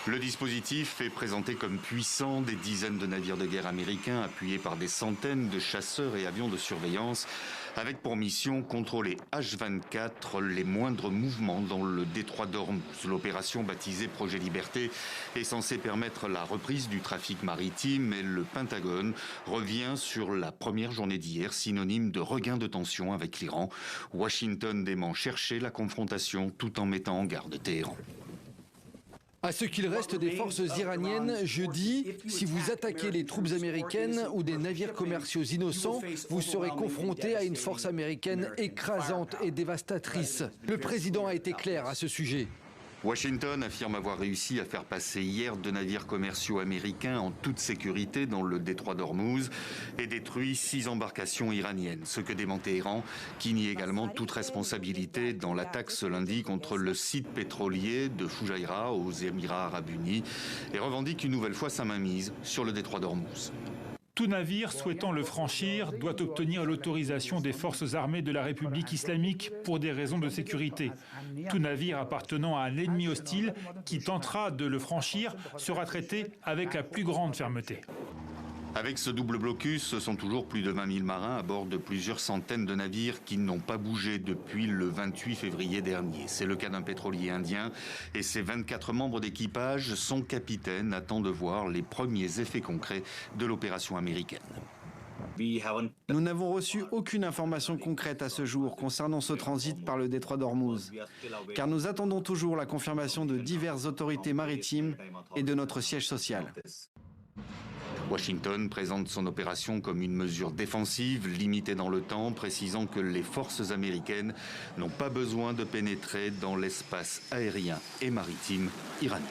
Le dispositif est présenté comme puissant. Des dizaines de navires de guerre américains appuyés par des centaines de chasseurs et avions de surveillance avec pour mission contrôler H24 les moindres mouvements dans le détroit d'Ormuz. L'opération baptisée Projet Liberté est censée permettre la reprise du trafic maritime et le Pentagone revient sur la première journée d'hier, synonyme de regain de tension avec l'Iran. Washington dément chercher la confrontation tout en mettant en garde Téhéran. À ce qu'il reste des forces iraniennes, je dis, si vous attaquez les troupes américaines ou des navires commerciaux innocents, vous serez confrontés à une force américaine écrasante et dévastatrice. Le président a été clair à ce sujet. Washington affirme avoir réussi à faire passer hier 2 navires commerciaux américains en toute sécurité dans le détroit d'Ormuz et détruit 6 embarcations iraniennes. Ce que dément Téhéran, qui nie également toute responsabilité dans l'attaque ce lundi contre le site pétrolier de Fujairah aux Émirats arabes unis et revendique une nouvelle fois sa mainmise sur le détroit d'Ormuz. Tout navire souhaitant le franchir doit obtenir l'autorisation des forces armées de la République islamique pour des raisons de sécurité. Tout navire appartenant à un ennemi hostile qui tentera de le franchir sera traité avec la plus grande fermeté. Avec ce double blocus, ce sont toujours plus de 20 000 marins à bord de plusieurs centaines de navires qui n'ont pas bougé depuis le 28 février dernier. C'est le cas d'un pétrolier indien et ses 24 membres d'équipage, son capitaine, attend de voir les premiers effets concrets de l'opération américaine. Nous n'avons reçu aucune information concrète à ce jour concernant ce transit par le détroit d'Ormuz, car nous attendons toujours la confirmation de diverses autorités maritimes et de notre siège social. Washington présente son opération comme une mesure défensive, limitée dans le temps, précisant que les forces américaines n'ont pas besoin de pénétrer dans l'espace aérien et maritime iranien.